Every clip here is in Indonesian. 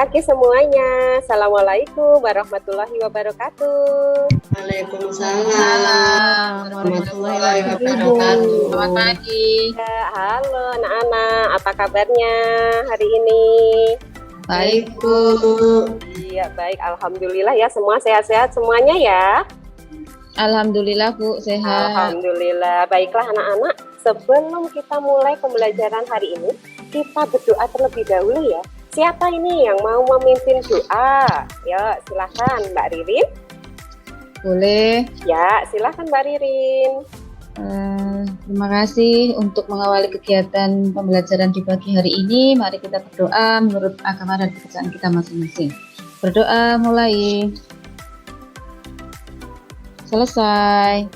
pagi semuanya. Assalamualaikum warahmatullahi wabarakatuh. Waalaikumsalam warahmatullahi wabarakatuh. Selamat pagi. Ya, halo anak-anak, apa kabarnya hari ini? Baik, Bu. Iya, baik. Alhamdulillah ya, semua sehat-sehat semuanya ya. Alhamdulillah, Bu, sehat. Alhamdulillah. Baiklah anak-anak, sebelum kita mulai pembelajaran hari ini, kita berdoa terlebih dahulu ya. Siapa ini yang mau memimpin doa? Ya, silahkan Mbak Ririn. Boleh. Ya, silahkan Mbak Ririn. Terima kasih untuk mengawali kegiatan pembelajaran di pagi hari ini. Mari kita berdoa menurut agama dan kepercayaan kita masing-masing. Berdoa mulai. Selesai.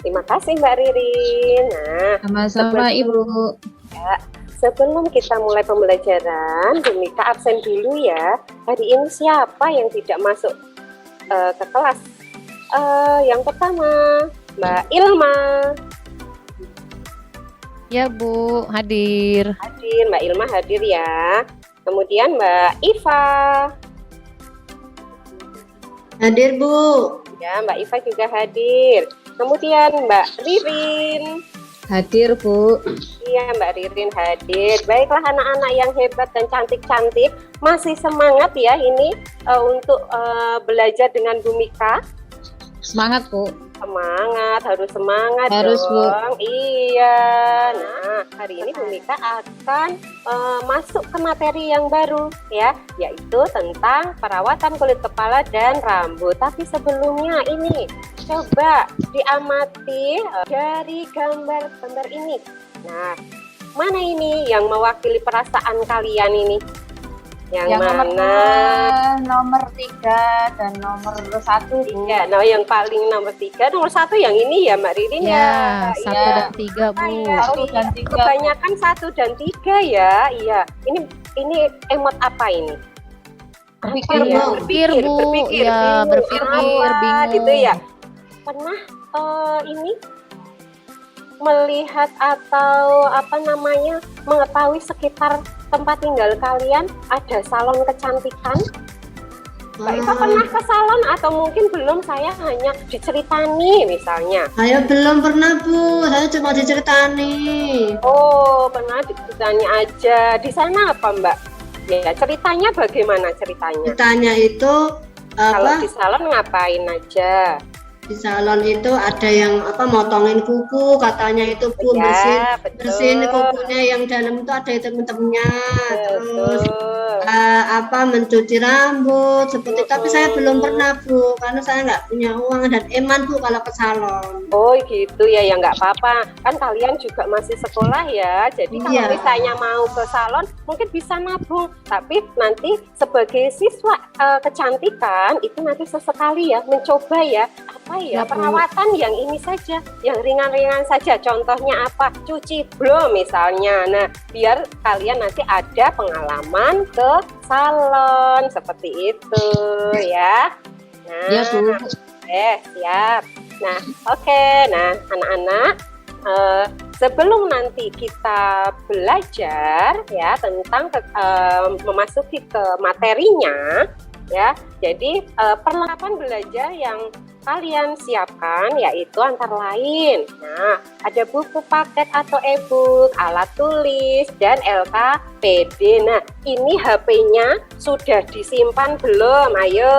Terima kasih Mbak Ririn. Nah, sama-sama Ibu. Ya, sebelum kita mulai pembelajaran, Bu Mika absen dulu ya. Hari ini siapa yang tidak masuk ke kelas? Yang pertama, Mbak Ilma. Ya Bu, hadir. Hadir, Mbak Ilma hadir ya. Kemudian Mbak Iva. Hadir, Bu. Ya, Mbak Iva juga hadir. Kemudian Mbak Ririn. Hadir, Bu. Iya, Mbak Ririn hadir. Baiklah anak-anak yang hebat dan cantik-cantik, masih semangat ya ini untuk belajar dengan Bu Mika? Semangat, Bu. Semangat, harus semangat harus, dong. Bu. Iya. Nah, hari ini Bu Mika akan masuk ke materi yang baru ya, yaitu tentang perawatan kulit kepala dan rambut. Tapi sebelumnya ini coba diamati dari gambar-gambar ini. Nah, mana ini yang mewakili perasaan kalian ini? Yang mana? Nomor 3 dan nomor 1. Iya, nah yang paling nomor 3, nomor 1 yang ini ya Mbak Ririn ya. 1 dan 3 Bu. Ya, kebanyakan 1 dan 3 ya. Iya. Ini emot apa ini? Berpikir, Bu. Berpikir, Ya, berpikir, bingung. Gitu ya. Pernah ini melihat atau mengetahui sekitar tempat tinggal kalian ada salon kecantikan? Mbak Iva pernah ke salon atau mungkin belum? Saya hanya diceritani misalnya. Saya belum pernah, Bu. Saya cuma diceritani. Oh, pernah diceritani aja. Di sana apa, Mbak? Ya, ceritanya bagaimana ceritanya? Ceritanya itu Kalau di salon ngapain aja? Di salon itu ada yang motongin kuku, katanya itu, Bu, Ya, bersihin kukunya yang dalam itu ada hitam-hitamnya. Terus mencuci rambut seperti. Tapi saya belum pernah, Bu, karena saya nggak punya uang dan eman, Bu, kalau ke salon. Oh gitu ya, ya nggak apa-apa. Kan kalian juga masih sekolah ya. Jadi kalau misalnya mau ke salon, mungkin bisa nabung. Tapi nanti sebagai siswa kecantikan itu nanti sesekali ya mencoba ya. Perawatan yang ini saja, yang ringan-ringan saja. Contohnya apa? Cuci blow misalnya. Nah, biar kalian nanti ada pengalaman ke salon seperti itu ya. Nah, ya, Bu. Siap. Nah, oke. Nah, anak-anak, sebelum nanti kita belajar ya tentang memasuki ke materinya ya. Jadi perlengkapan belajar yang kalian siapkan yaitu antara lain. Nah, ada buku paket atau e-book, alat tulis, dan LKPD. Nah, ini HP-nya sudah disimpan belum? Ayo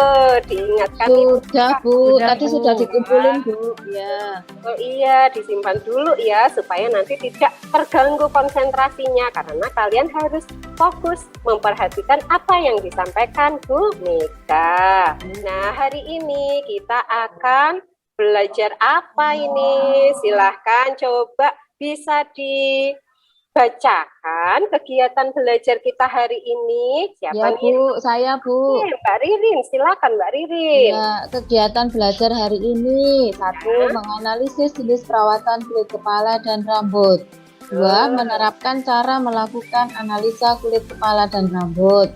diingatkan. Sudah, Bu. Tadi sudah dikumpulin, Bu. Ya. Oh iya, disimpan dulu ya supaya nanti tidak terganggu konsentrasinya karena kalian harus fokus memperhatikan apa yang disampaikan Bu Mika. Nah, hari ini kita akan belajar apa ini? Silahkan coba bisa dibacakan kegiatan belajar kita hari ini. Siapa ya, Bu? Saya, Bu. Mbak Ririn, silakan Mbak Ririn. Ya, kegiatan belajar hari ini. 1. Menganalisis jenis perawatan kulit kepala dan rambut. 2. Menerapkan cara melakukan analisa kulit kepala dan rambut.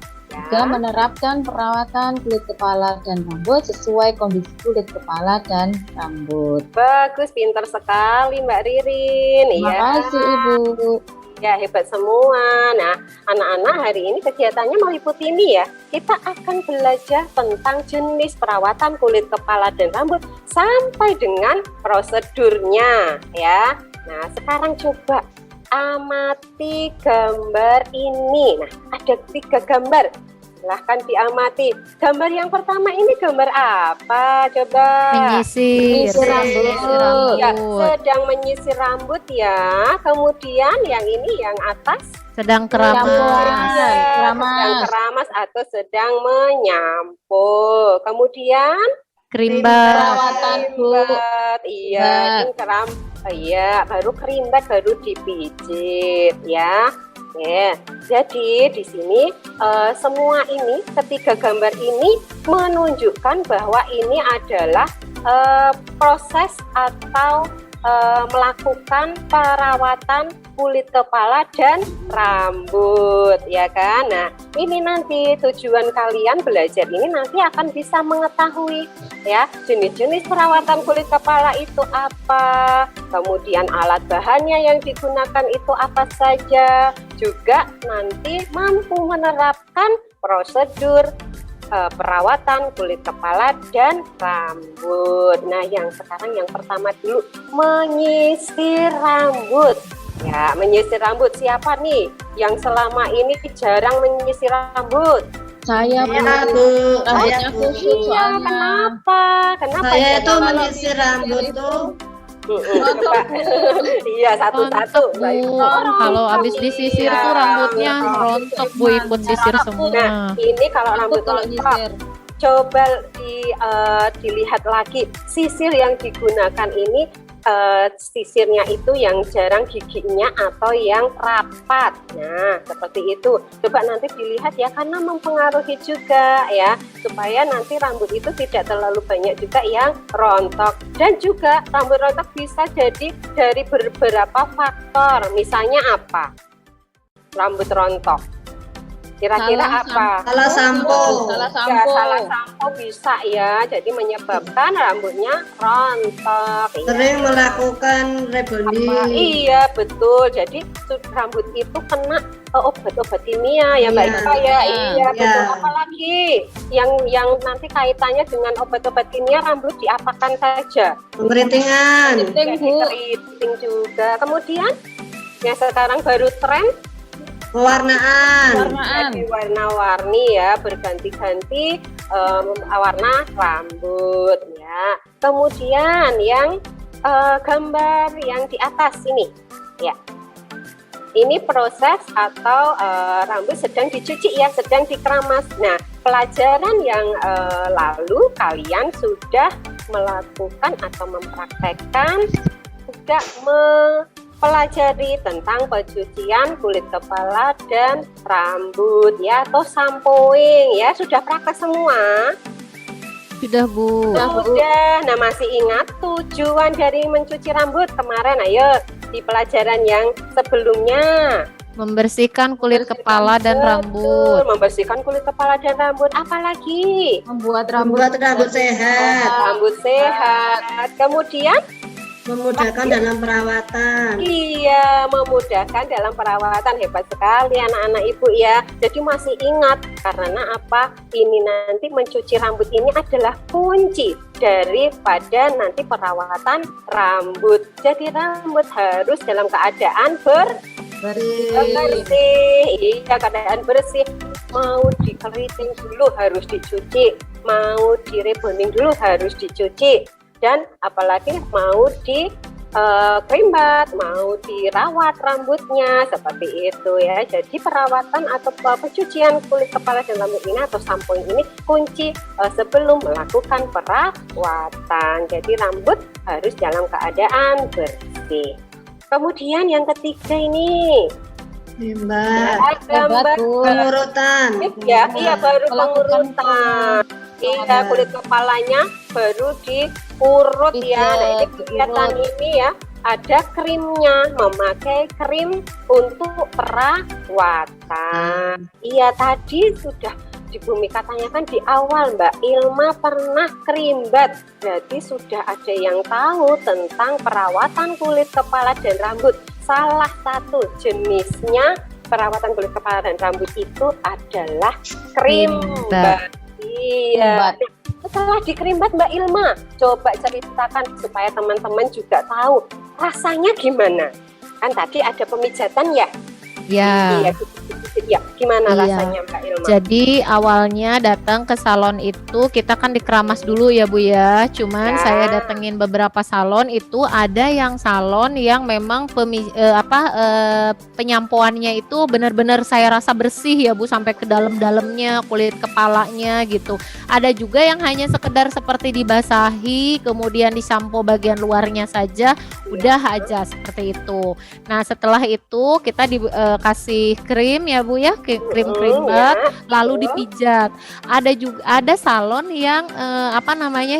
3. Menerapkan perawatan kulit kepala dan rambut sesuai kondisi kulit kepala dan rambut. Bagus, pintar sekali Mbak Ririn. Terima kasih, Ibu. Ya, hebat semua. Nah, anak-anak hari ini kegiatannya meliputi ini ya. Kita akan belajar tentang jenis perawatan kulit kepala dan rambut sampai dengan prosedurnya ya. Nah, sekarang coba amati gambar ini. Nah, ada 3 gambar. Silahkan diamati. Gambar yang pertama ini gambar apa? Coba. Menyisir. Menyisir rambut. Menyisir rambut. Ya, sedang menyisir rambut ya. Kemudian yang ini yang atas Sedang Keramas. keramas. ya, Keramas. sedang keramas atau sedang menyampo. Kemudian Kerimbat. Perawatan, Bu. kerimbat. Iya, ini iya, baru kerimbat baru dipijit ya. Ya, jadi di sini semua ini ketiga gambar ini menunjukkan bahwa ini adalah proses atau melakukan perawatan kulit kepala dan rambut ya kan. Nah, ini nanti tujuan kalian belajar ini nanti akan bisa mengetahui ya jenis-jenis perawatan kulit kepala itu apa, kemudian alat bahannya yang digunakan itu apa saja, juga nanti mampu menerapkan prosedur perawatan kulit kepala dan rambut. Nah, yang sekarang yang pertama dulu menyisir rambut. Ya, menyisir rambut siapa nih yang selama ini jarang menyisir rambut? Saya, Bu. Ya, Bu. Rambutnya Saya, Bu. kusut Iya, soalnya. kenapa? Kenapa? Saya jarang itu kalau- menyisir rambut tuh Coba. Iya, satu-satu. Rontok, Bu. Kalau habis disisir tuh rambutnya rontok, Bu, ikut sisir Nah, semua. ini kalau Aku rambut kalau rontok, nyisir. coba dilihat lagi sisir yang digunakan ini, sisirnya itu yang jarang giginya atau yang rapat. Nah, seperti itu. Coba nanti dilihat ya, karena mempengaruhi juga ya, supaya nanti rambut itu tidak terlalu banyak juga yang rontok. Dan juga rambut rontok bisa jadi dari beberapa faktor. Misalnya apa? Rambut rontok. Kira-kira apa? salah sampo. Salah Ya, sampo. salah sampo bisa ya, jadi menyebabkan rambutnya rontok. Iya. Sering melakukan rebonding. Iya, betul. Jadi rambut itu kena obat-obat kimia ya Mbak Iya. Ika ya. Iya, betul. Iya. Apalagi yang nanti kaitannya dengan obat-obat kimia, rambut diapakan saja. Pengkeritingan. Keriting, Jadi Bu. keriting juga. Kemudian yang sekarang baru tren Pewarnaan. jadi warna-warni ya, berganti-ganti warna rambut ya. Kemudian yang gambar yang di atas ini ya, ini proses atau rambut sedang dicuci ya, sedang dikeramas. Nah, pelajaran yang lalu kalian sudah melakukan atau mempraktekkan juga mempelajari tentang pencucian kulit kepala dan rambut ya, atau shampooing ya. Sudah praktek semua? Sudah, Bu. Sudah. Nah, masih ingat tujuan dari mencuci rambut kemarin? Ayo, di pelajaran yang sebelumnya. Membersihkan kulit kepala dan Betul, rambut. membersihkan kulit kepala dan rambut. Apalagi? Membuat rambut Sehat. Rambut sehat. Kemudian Memudahkan dalam perawatan. iya, memudahkan dalam perawatan. Hebat sekali anak-anak ibu ya. Jadi masih ingat, karena apa? Ini nanti mencuci rambut ini adalah kunci daripada nanti perawatan rambut. Jadi rambut harus dalam keadaan bersih. Iya, keadaan bersih. Mau dikeriting dulu harus dicuci, mau direbonding dulu harus dicuci. Dan apalagi mau di kerimbat, mau dirawat rambutnya, seperti itu ya. Jadi perawatan atau pencucian kulit kepala dan rambut ini atau shampooing ini kunci sebelum melakukan perawatan. Jadi rambut harus dalam keadaan bersih. Kemudian yang ketiga ini Hebat. gambar Bu. Pengurutan. ya, iya baru Melakukan pengurutan. Iya, Iya. kulit kepalanya baru diurut ya. Nah, ini Diurut. kelihatan ini ya, ada krimnya, memakai krim untuk perawatan. Iya, tadi sudah di Bumi katanya kan di awal Mbak Ilma pernah kerimbat. Berarti sudah ada yang tahu tentang perawatan kulit kepala dan rambut salah satu jenisnya perawatan kulit kepala dan rambut itu adalah krimbat. Iya. Setelah dikrimbat Mbak Ilma, coba ceritakan supaya teman-teman juga tahu rasanya gimana. Kan tadi ada pemijatan ya? Ya. Iya, gimana Iya. rasanya Mbak Ilma? Jadi awalnya datang ke salon itu kita kan dikeramas dulu ya Bu ya. Cuman Ya. saya datengin beberapa salon itu ada yang salon yang memang penyampuannya itu benar-benar saya rasa bersih ya Bu sampai ke dalam-dalamnya kulit kepalanya gitu. Ada juga yang hanya sekedar seperti dibasahi kemudian disampo bagian luarnya saja udah aja seperti itu. Nah, setelah itu kita dikasih krim ya Bu ya, krim krimbat lalu dipijat. Ada salon yang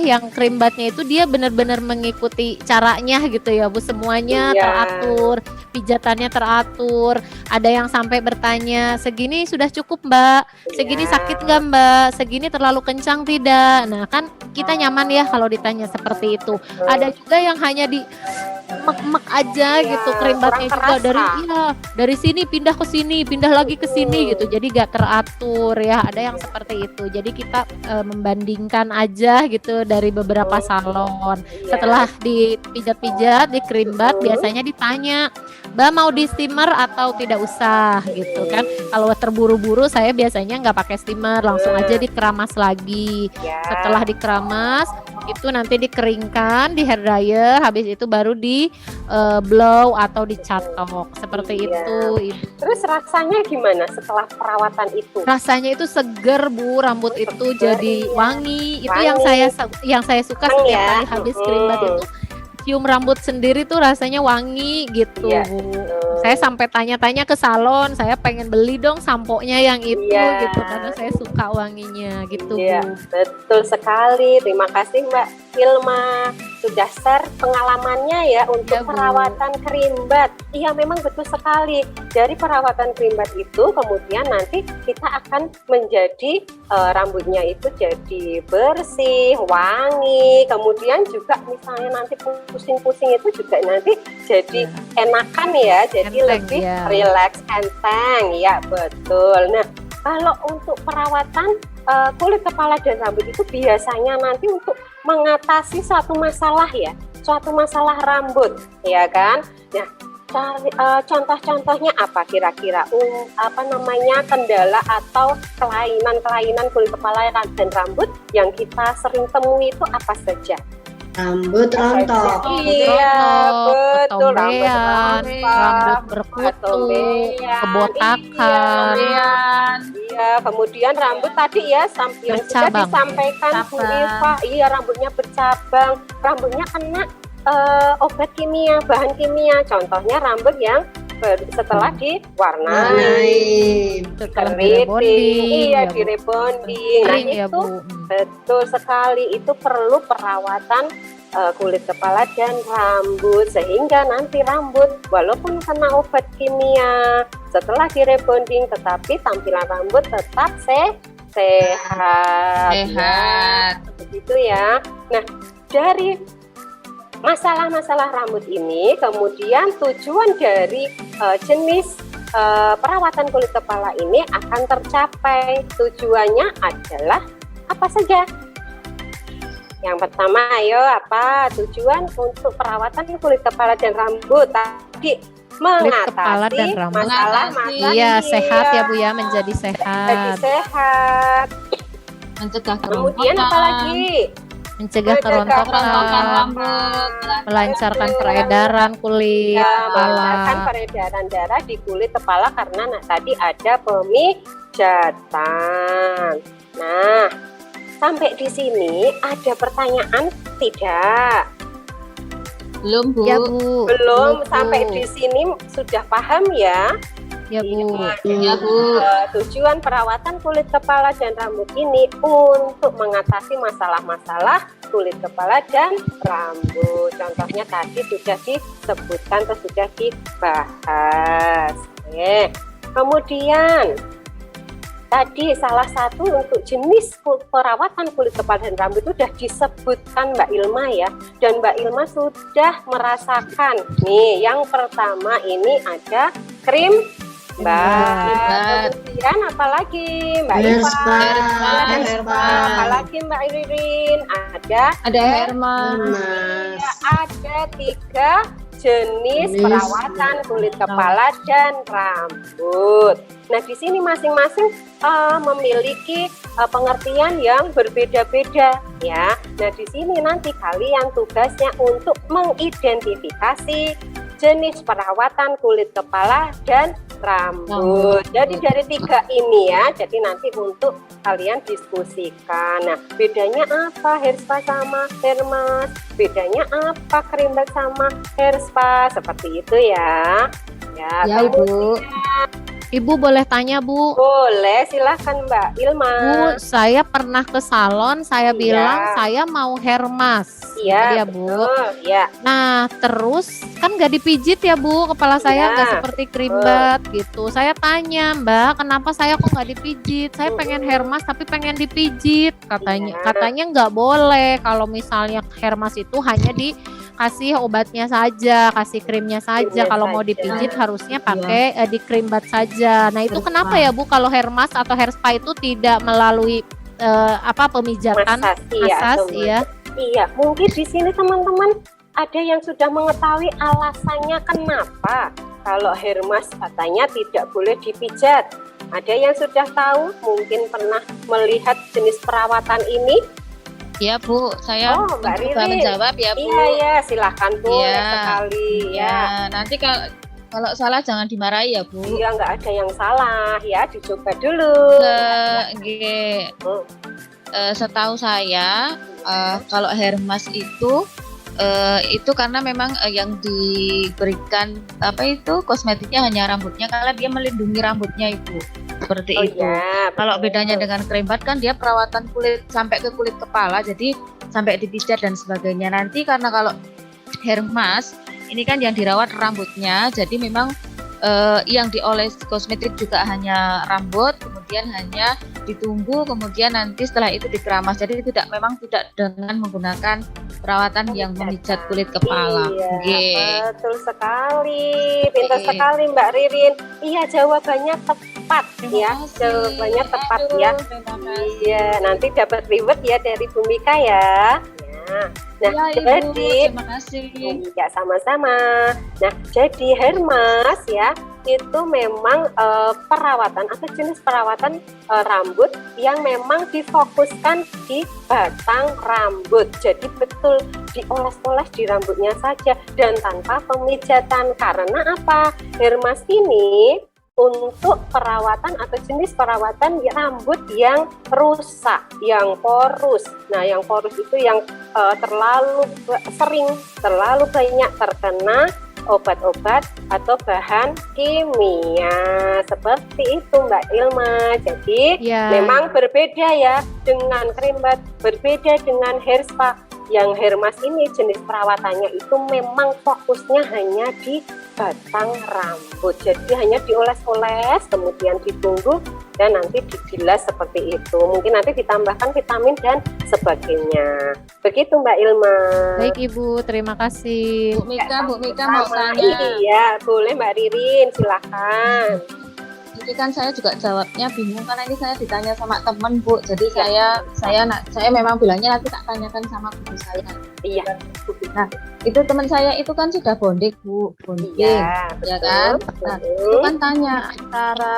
yang krimbatnya itu dia benar-benar mengikuti caranya gitu ya Bu, semuanya teratur, pijatannya teratur. Ada yang sampai bertanya, segini sudah cukup Mbak, segini sakit nggak Mbak, segini terlalu kencang tidak. Nah kan kita nyaman ya kalau ditanya seperti itu. Ada juga yang hanya di mek-mek aja gitu krimbatnya juga dari sini pindah ke sini, pindah lagi ke sini gitu. Jadi gak teratur ya. Ada yang seperti itu. Jadi kita membandingkan aja gitu dari beberapa salon. Setelah dipijat-pijat, dikrimbat biasanya ditanya, Mbak mau di steamer atau tidak usah gitu kan. Kalau terburu-buru saya biasanya nggak pakai steamer, langsung aja dikeramas lagi. Setelah dikeramas itu nanti dikeringkan di hair dryer, habis itu baru di blow atau dicatok seperti itu. Terus rasanya gimana setelah perawatan itu? Rasanya itu seger Bu, rambut itu jadi wangi. Itu yang saya suka setiap kali habis krimbat itu cium rambut sendiri tuh rasanya wangi gitu Bu. Saya sampai tanya-tanya ke salon, saya pengen beli dong samponya yang itu gitu karena saya suka wanginya gitu Bu. Betul sekali. Terima kasih Mbak Ilma sudah share pengalamannya ya untuk perawatan krimbat. Iya memang betul sekali. Dari perawatan krimbat itu kemudian nanti kita akan menjadi rambutnya itu jadi bersih, wangi. Kemudian juga misalnya nanti pusing-pusing itu juga nanti jadi enakan ya, jadi enteng, lebih relax, enteng ya betul. Nah kalau untuk perawatan kulit kepala dan rambut itu biasanya nanti untuk mengatasi suatu masalah ya, suatu masalah rambut ya kan. Nah contoh-contohnya apa kira-kira kendala atau kelainan kulit kepala dan rambut yang kita sering temui itu apa saja? Rambut rontok. Iya, betul. Rambut berkutu, kebotakan. Iya, kemudian rambut tadi ya yang sudah disampaikan Bu Iva. Iya, rambutnya bercabang, rambutnya kena obat kimia, bahan kimia. Contohnya rambut yang setelah diwarnai, keriting, direbonding. Nah itu betul sekali, itu perlu perawatan kulit kepala dan rambut sehingga nanti rambut walaupun kena obat kimia setelah direbonding tetapi tampilan rambut tetap sehat. Begitu ya. Nah dari masalah-masalah rambut ini kemudian tujuan dari jenis perawatan kulit kepala ini akan tercapai. Tujuannya adalah apa saja? Yang pertama, ayo apa tujuan untuk perawatan kulit kepala dan rambut? Tadi mengatasi masalah-masalah. Iya, sehat ya Bu ya, menjadi sehat. Jadi sehat. Mencegah Kemudian apa lagi? Mencegah kerontokan rambut, melancarkan peredaran kulit melancarkan peredaran darah di kulit kepala karena tadi ada pemijatan. Nah, sampai di sini ada pertanyaan tidak? Belum Bu. Ya Bu. Belum, sampai di sini sudah paham ya? Ya Bu. Ya Bu. Tujuan perawatan kulit kepala dan rambut ini untuk mengatasi masalah-masalah kulit kepala dan rambut. Contohnya tadi sudah disebutkan atau sudah dibahas. Oke. Kemudian tadi salah satu untuk jenis perawatan kulit kepala dan rambut itu sudah disebutkan Mbak Ilma ya, dan Mbak Ilma sudah merasakan. Nih, yang pertama ini ada krim kemudian apalagi Mbak Ilma, apalagi Mbak Ririn, ada Hermas. ada 3 jenis perawatan kulit kepala dan rambut. Nah, di sini masing-masing memiliki pengertian yang berbeda-beda ya. Nah, di sini nanti kalian tugasnya untuk mengidentifikasi jenis perawatan kulit kepala dan rambut. Jadi dari 3 ini ya, jadi nanti untuk kalian diskusikan. Nah, bedanya apa hair spa sama Hermas? Bedanya apa krim bak sama hair spa? Seperti itu ya. Ya, Ibu. Ibu boleh tanya, Bu? Boleh, silahkan Mbak Ilma. Bu, saya pernah ke salon, saya Iya. bilang saya mau Hermas. Iya, Ya, Bu. betul. Ya. Nah, terus kan nggak dipijit ya, Bu, kepala saya Iya, nggak seperti krimbat gitu. Saya tanya, Mbak, kenapa saya kok nggak dipijit? Saya pengen Hermas tapi pengen dipijit. Iya. Katanya nggak boleh kalau misalnya Hermas itu hanya dikasih obatnya saja, kasih krimnya saja. Krimnya Kalau mau saja. dipijit harusnya pakai di krimbat saja. Nah, itu kenapa ya, Bu, kalau Hermas atau hair spa itu tidak melalui pemijatan Masasi massage atau ya? Iya, mungkin di sini teman-teman ada yang sudah mengetahui alasannya kenapa kalau Hermas katanya tidak boleh dipijat. Ada yang sudah tahu, mungkin pernah melihat jenis perawatan ini? Ya, Bu, saya Oh, Mbak mencoba Ririn. menjawab ya, Bu. Iya ya, silahkan boleh Iya. sekali ya. Ya, nanti kalau salah jangan dimarahi ya, Bu. Iya, nggak ada yang salah ya, dicoba dulu. Nggih. Hmm. Setahu saya kalau Hermas itu karena memang yang diberikan kosmetiknya hanya rambutnya, karena dia melindungi rambutnya, Ibu. Seperti Oh itu. ya, Kalau betul. bedanya dengan krimbat kan dia perawatan kulit sampai ke kulit kepala, jadi sampai dipijat dan sebagainya. Nanti karena kalau Hermas ini kan yang dirawat rambutnya, jadi memang yang dioles kosmetik juga hanya rambut, kemudian hanya ditunggu, kemudian nanti setelah itu dikeramas. Jadi memang tidak dengan menggunakan perawatan yang memijat kulit kepala. Iya, Nggih. betul sekali, pintar Oke. sekali Mbak Ririn. Iya, jawabannya tepat ya, Terima kasih. jawabannya tepat Aduh, ya. terima kasih. Iya, nanti dapat reward ya dari Bu Mika ya. Ya. Nah, Ya, Ibu, jadi terima kasih. iya sama-sama. Nah, jadi Hermas ya itu memang perawatan atau jenis perawatan rambut yang memang difokuskan di batang rambut. Jadi betul dioles-oles di rambutnya saja dan tanpa pemijatan. Karena apa? Hermas ini untuk perawatan atau jenis perawatan rambut yang rusak, yang porus. Nah, yang porus itu yang terlalu banyak terkena obat-obat atau bahan kimia. Seperti itu Mbak Ilma. Jadi Ya. memang berbeda ya dengan krimbat, berbeda dengan hair spa. Yang Hermas ini jenis perawatannya itu memang fokusnya hanya di batang rambut. Jadi hanya dioles-oles, kemudian ditunggu dan nanti dibilas seperti itu. Mungkin nanti ditambahkan vitamin dan sebagainya. Begitu Mbak Ilma. Baik, Ibu, terima kasih. Bu Mika mau Sama. tanya. Iya, boleh Mbak Ririn, silakan. Jadi kan saya juga jawabnya bingung karena ini saya ditanya sama temen, Bu. Jadi Ya. saya memang bilangnya nanti tak tanyakan sama guru saya. Iya. Nah, itu teman saya itu kan sudah bonding, Bu. Bonding. Iya, Ya kan? betul. Nah, itu kan tanya antara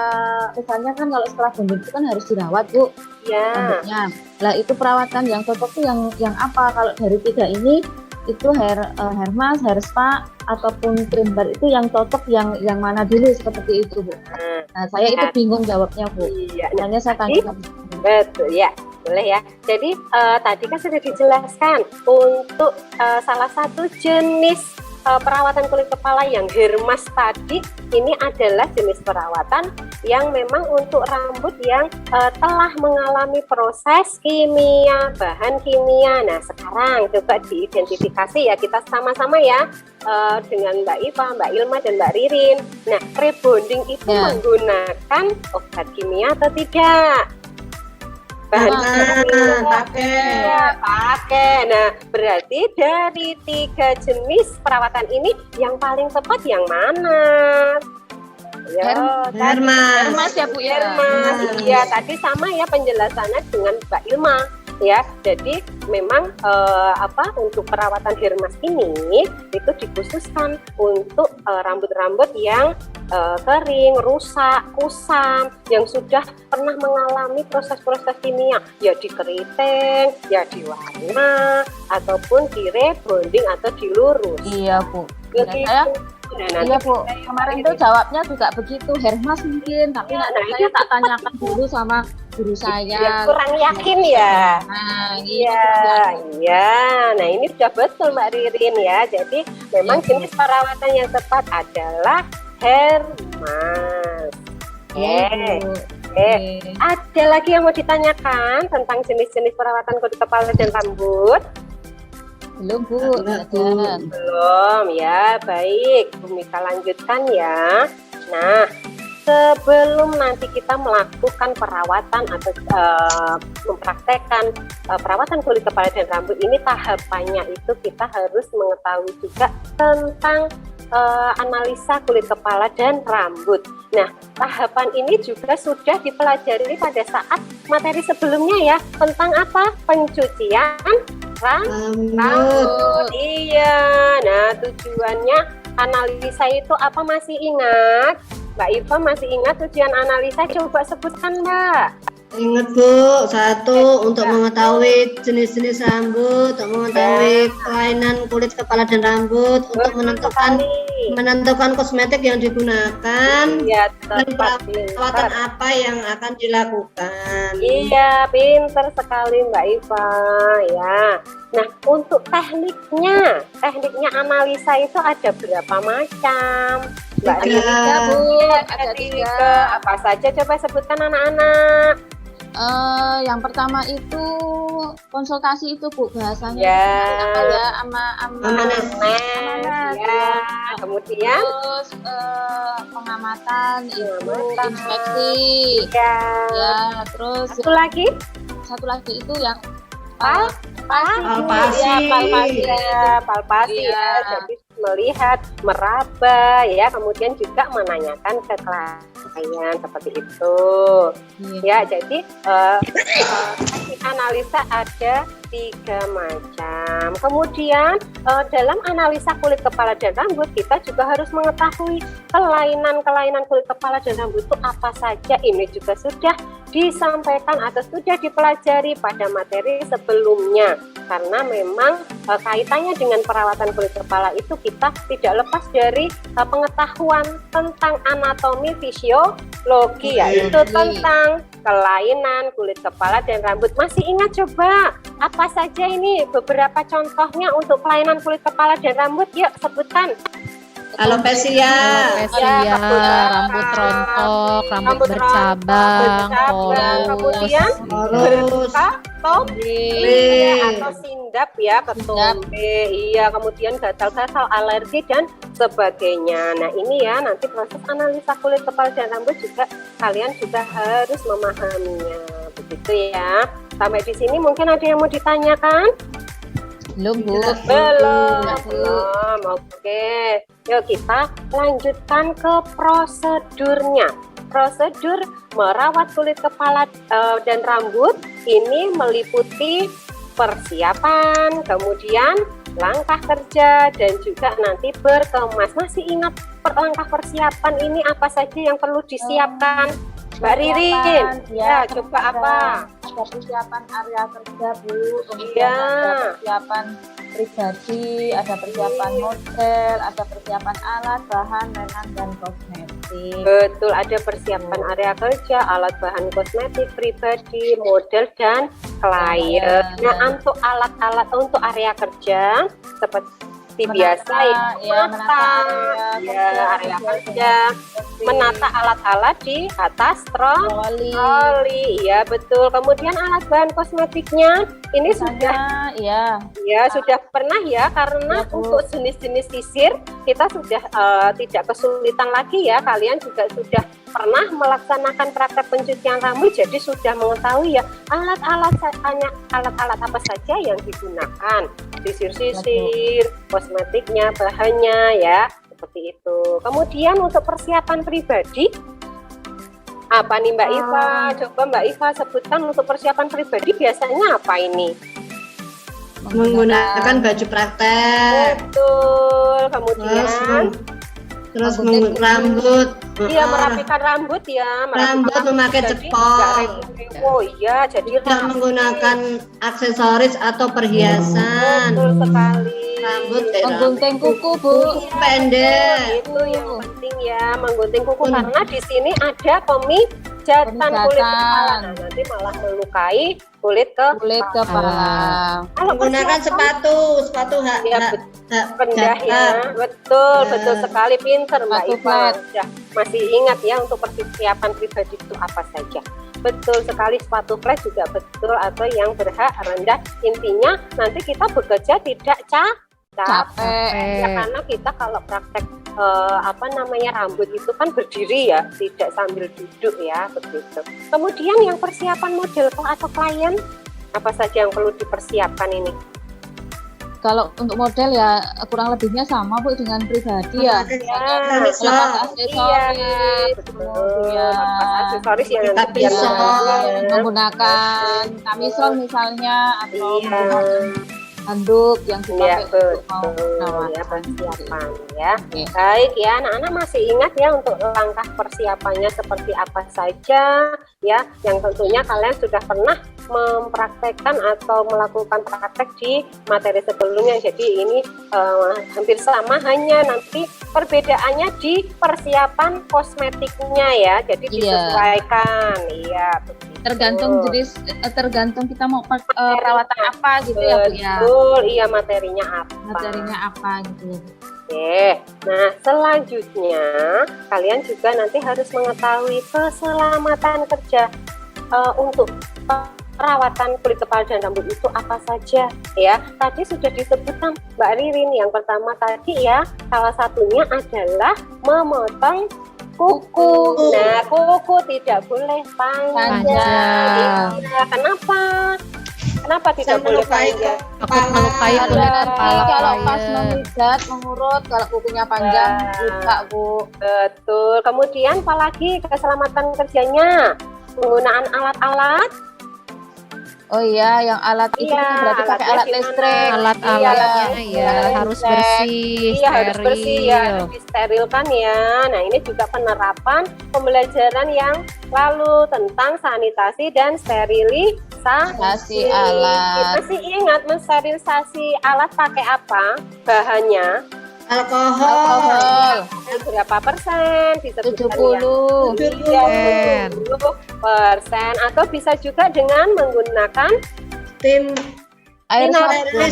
misalnya kan kalau setelah bonding itu kan harus dirawat, Bu, Iya. rambutnya. Lah itu perawatan yang cocok tuh yang apa? Kalau dari 3 ini itu Hermas, hair spa ataupun krimbar itu yang cocok yang mana dulu seperti itu, Bu. Nah, saya itu bingung jawabnya, Bu. Iya. Nah, Makanya saya tanya. betul ya. Boleh ya. Jadi tadi kan sudah dijelaskan untuk salah satu jenis perawatan kulit kepala yang Hermas tadi ini adalah jenis perawatan yang memang untuk rambut yang telah mengalami proses kimia, bahan kimia. Nah, sekarang coba diidentifikasi ya, kita sama-sama ya, dengan Mbak Iva, Mbak Ilma, dan Mbak Ririn. Nah, rebonding itu menggunakan obat kimia atau tidak? Bahan kimia pakai. Nah, berarti dari 3 jenis perawatan ini yang paling tepat yang mana? Hermas ya Bu ya. Hermas. Iya, tadi sama ya penjelasannya dengan Mbak Ilma ya. Jadi memang untuk perawatan Hermas ini itu dikhususkan untuk rambut-rambut yang kering, rusak, kusam, yang sudah pernah mengalami proses-proses kimia, ya di keriting, ya diwarna, ataupun di rebonding atau dilurus. Iya Bu. Saya iya Bu, kemarin tuh jawabnya juga begitu, Hermas mungkin, tapi saya tak tanyakan dulu sama guru saya. Ya, kurang yakin ya. Nah, iya. Nah, ini sudah betul Mbak Ririn ya. Jadi memang jenis perawatan yang tepat adalah Hermas. Ada lagi yang mau ditanyakan tentang jenis-jenis perawatan kulit kepala dan rambut? Belum Bu, belum ya. Baik, Bu Mika lanjutkan ya. Nah, sebelum nanti kita melakukan perawatan atau mempraktekkan perawatan kulit kepala dan rambut ini, tahapannya itu kita harus mengetahui juga tentang analisa kulit kepala dan rambut. Nah, tahapan ini juga sudah dipelajari pada saat materi sebelumnya ya, tentang apa? Pencucian rambut. Iya. Nah, tujuannya analisa itu apa, masih ingat? Mbak Iva masih ingat tujuan analisa? Coba sebutkan Mbak. Ingat Bu, satu untuk mengetahui jenis-jenis rambut, untuk mengetahui kelainan kulit kepala dan rambut, untuk menentukan kosmetik yang digunakan, dan perawatan apa yang akan dilakukan. Iya, pinter sekali Mbak Iva ya. Nah, untuk tekniknya analisa itu ada berapa macam? Mbak Tiga, Bu, ada 3. Apa saja coba sebutkan anak-anak? Yang pertama itu konsultasi itu Bu, bahasanya apa ya, amanat. Ya. Kemudian Terus pengamatan itu inspeksi. Ya, terus satu lagi itu yang palpasi ya. Jadi melihat, meraba ya, kemudian juga menanyakan ke klien seperti itu. Ya, jadi analisa ada 3 macam. Kemudian dalam analisa kulit kepala dan rambut kita juga harus mengetahui kelainan kulit kepala dan rambut itu apa saja. Ini juga sudah disampaikan atau sudah dipelajari pada materi sebelumnya, karena memang kaitannya dengan perawatan kulit kepala itu kita tidak lepas dari pengetahuan tentang anatomi fisiologi, yaitu tentang kelainan kulit kepala dan rambut. Masih ingat coba apa saja ini beberapa contohnya untuk kelainan kulit kepala dan rambut? Yuk sebutkan. Alopecia, rambut rontok, rambut bercabang, kemudian atau sindap ya, ketombe, iya, kemudian gatal-gatal, alergi dan sebagainya. Nah, ini ya nanti proses analisa kulit kepala dan rambut juga kalian juga harus memahaminya, begitu ya. Sampai di sini mungkin ada yang mau ditanyakan? belum. Oke. Yuk kita lanjutkan ke prosedurnya. Prosedur merawat kulit kepala dan rambut ini meliputi persiapan, kemudian langkah kerja, dan juga nanti berkemas. Masih ingat langkah persiapan ini apa saja yang perlu disiapkan? Mbak Ririn, ya coba apa? Ada persiapan area kerja Bu, kemudian Iya. ada persiapan pribadi, ada persiapan model, ada persiapan alat, bahan, mainan, dan kosmetik. Betul, ada persiapan area kerja, alat bahan kosmetik, pribadi, model, dan klien. Nah, untuk alat-alat untuk area kerja seperti seperti biasa ya, menata area kerja, menata alat-alat di atas troli, ya betul. Kemudian alat bahan kosmetiknya ini sudah sudah pernah ya, karena untuk jenis-jenis sisir kita sudah tidak kesulitan lagi ya. Kalian juga sudah pernah melaksanakan praktek pencucian rambut, jadi sudah mengetahui ya alat-alat apa saja yang digunakan, sisir-sisir, kosmetiknya, bahannya ya, seperti itu. Kemudian untuk persiapan pribadi apa nih Mbak Iva? Coba Mbak Iva sebutkan untuk persiapan pribadi biasanya apa ini? Menggunakan baju praktek. Betul. Kemudian terus rambut. Iya, merapikan rambut ya. Rambut memakai cepol. Oh iya, jadi menggunakan aksesoris atau perhiasan. Betul sekali. Rambut menggunting kuku, Bu. Kuku pendek. Itu yang penting ya, menggunting kuku karena di sini ada pemijatan kulit kepala. Nah, nanti malah melukai kulit kepala. Kalau menggunakan sepatu rendah ya. Betul sekali, pinter Mbak Iva. Masih ingat ya untuk persiapan pribadi itu apa saja. Betul sekali, sepatu flat juga betul, atau yang berhak rendah. Intinya nanti kita bekerja tidak capek. Ya, karena kita kalau praktek rambut itu kan berdiri ya, tidak sambil duduk ya, begitu. Kemudian yang persiapan model atau klien, apa saja yang perlu dipersiapkan ini? Kalau untuk model ya kurang lebihnya sama Bu dengan pribadi ya. Aksesoris yang menggunakan kamisol misalnya atau handuk yang dipakai untuk persiapan ya. Baik ya, anak-anak masih ingat ya untuk langkah persiapannya seperti apa saja ya, yang tentunya kalian sudah pernah mempraktekkan atau melakukan praktek di materi sebelumnya. Jadi ini hampir sama, hanya nanti perbedaannya di persiapan kosmetiknya ya. Jadi disesuaikan ya. Tergantung jenis, tergantung kita mau perawatan apa gitu ya Bu ya. Betul, iya, materinya apa gitu. Oke, nah selanjutnya kalian juga nanti harus mengetahui keselamatan kerja untuk perawatan kulit kepala dan rambut itu apa saja ya. Tadi sudah disebutkan Mbak Ririn, yang pertama tadi ya, salah satunya adalah memotong kuku. Nah, kuku tidak boleh panjang. Kenapa tidak boleh panjang? Melukai kulit kepala. Kalau pas memijat, mengurut, kalau kukunya panjang luka Bu. Betul. Kemudian apalagi keselamatan kerjanya? Penggunaan alat-alat. Oh iya, yang alat itu berarti pakai alat listrik. Alat-alatnya harus bersih, steril. Harus bersih ya, harus disterilkan ya. Nah, ini juga penerapan pembelajaran yang lalu tentang sanitasi dan sterilisasi alat. Kita sih ingat mensterilisasi alat pakai apa? Bahannya alkohol. Berapa persen? Disebutkan 70%. 70%. Atau bisa juga dengan menggunakan air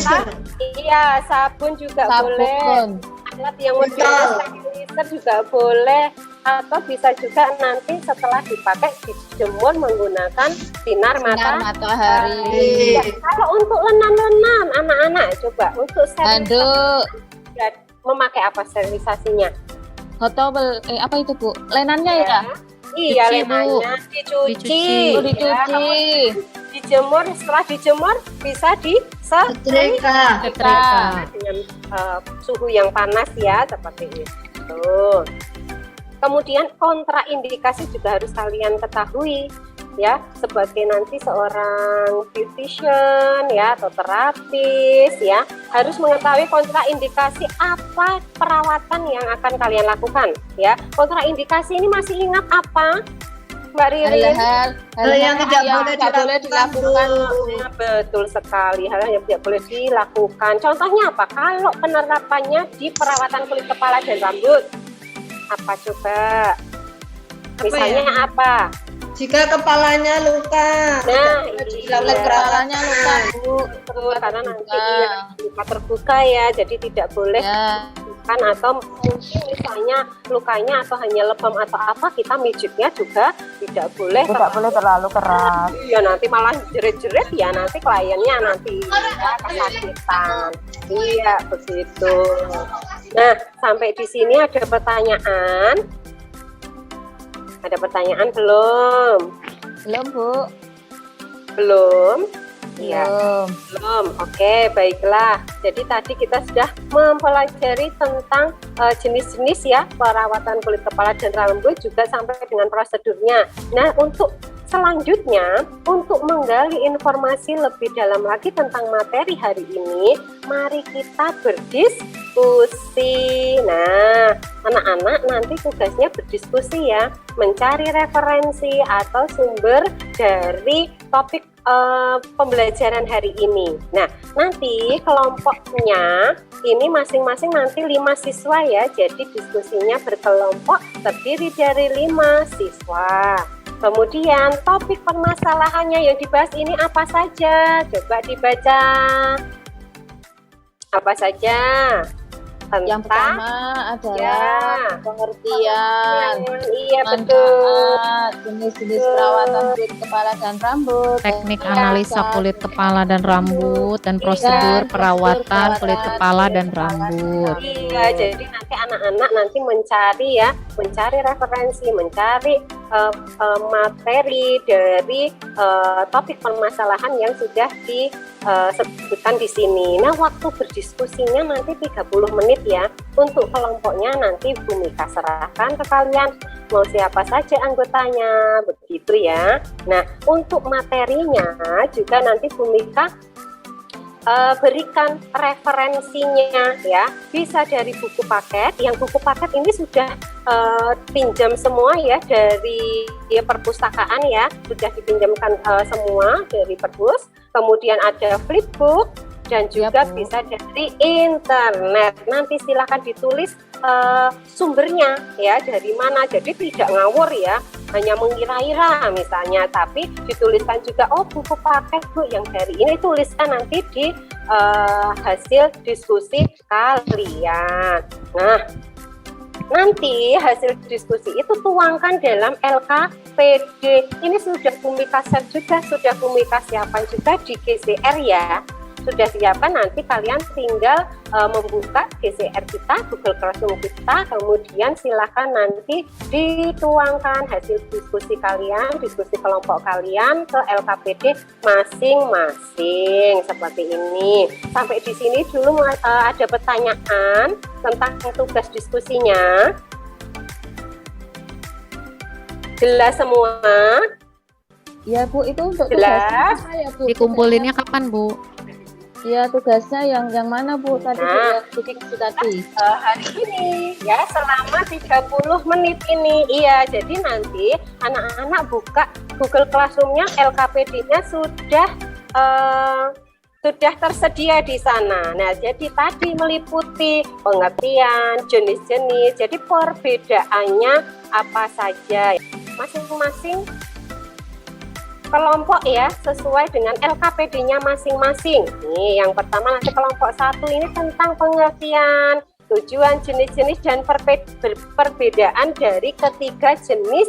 sabun. Iya, sabun juga boleh. Alat yang sterilizer juga boleh. Atau bisa juga nanti setelah dipakai dijemur menggunakan sinar matahari. Ya, kalau untuk lenan-lenan anak-anak, coba untuk handuk memakai apa sterilisasinya? Hotobel, apa itu Bu? Lenannya ya? Iya, lenannya dicuci. Dijemur, setelah dijemur bisa disetrika dengan suhu yang panas ya, seperti itu. Kemudian kontraindikasi juga harus kalian ketahui ya, sebagai nanti seorang beautician ya atau terapis ya, harus mengetahui kontraindikasi apa perawatan yang akan kalian lakukan ya. Kontraindikasi ini masih ingat apa Mbak Ririn? Hal yang tidak boleh dilakukan. Betul sekali, hal yang tidak boleh dilakukan. Contohnya apa? Kalau penerapannya di perawatan kulit kepala dan rambut, apa coba? Misalnya apa? Jika kepalanya luka, Nah, kepalanya luka, Bu. Betul, karena nanti terbuka. iya, luka terbuka ya, jadi tidak boleh Ya, kan, atau mungkin misalnya lukanya atau hanya lebam atau apa, kita mijitnya juga tidak boleh terlalu keras. ya, nanti malah jerit-jerit ya, nanti kliennya nanti ya, kesakitan. Iya begitu. Nah, sampai di sini ada pertanyaan? Ada pertanyaan belum? Belum, Bu. Belum? Iya. Belum. Belum, oke, baiklah. Jadi tadi kita sudah mempelajari tentang jenis-jenis ya perawatan kulit kepala dan rambut, juga sampai dengan prosedurnya. Nah, untuk selanjutnya, untuk menggali informasi lebih dalam lagi tentang materi hari ini, mari kita berdiskusi. Nah, anak-anak nanti tugasnya berdiskusi ya, mencari referensi atau sumber dari topik pembelajaran hari ini. Nah, nanti kelompoknya ini masing-masing nanti 5 siswa ya, jadi diskusinya berkelompok terdiri dari 5 siswa. Kemudian topik permasalahannya yang dibahas ini apa saja? Coba dibaca. Apa saja? Yang Tentang pertama adalah ya, pengertian, iya betul. manfaat, jenis-jenis perawatan kulit kepala dan rambut, Teknik Iya, analisa kulit kepala dan rambut dan prosedur perawatan kulit kepala dan rambut. Iya, jadi nanti anak-anak nanti mencari referensi, mencari materi dari topik permasalahan yang sudah disebutkan di sini. Nah, waktu berdiskusinya nanti 30 menit ya. Untuk kelompoknya nanti Bu Mika serahkan ke kalian mau siapa saja anggotanya, begitu ya. Nah, untuk materinya juga nanti Bu Mika berikan referensinya ya, bisa dari buku paket. Yang buku paket ini sudah pinjam semua ya dari perpustakaan ya, sudah dipinjamkan semua dari perpus. Kemudian ada flipbook dan juga bisa dari internet. Nanti silakan ditulis sumbernya ya, dari mana, jadi tidak ngawur ya, hanya mengira-ira misalnya, tapi dituliskan juga, oh buku paket Bu yang dari ini, tuliskan nanti di hasil diskusi kalian. Nah, nanti hasil diskusi itu tuangkan dalam LKPD. Ini sudah Bu Mika share juga, sudah Bu Mika siapkan juga di GCR ya. Sudah siapkan, nanti kalian tinggal membuka GCR kita, Google Classroom kita, kemudian silakan nanti dituangkan hasil diskusi kalian, diskusi kelompok kalian ke LKPD masing-masing seperti ini. Sampai di sini dulu ada pertanyaan tentang tugas diskusinya. Jelas semua? Ya Bu, itu untuk Jelas? tugasnya apa ya Bu? Dikumpulinnya kapan, Bu? Ya, tugasnya yang mana Bu? Tadi Nah, diskusi tadi. hari ini ya, selama 30 menit ini. Iya, jadi nanti anak-anak buka Google Classroom-nya, LKPD-nya sudah tersedia di sana. Nah, jadi tadi meliputi pengertian, jenis-jenis, jadi perbedaannya apa saja. Masing-masing kelompok ya, sesuai dengan LKPD-nya masing-masing. Nih, yang pertama nanti kelompok 1 ini tentang pengertian, tujuan, jenis-jenis, dan perbedaan dari ketiga jenis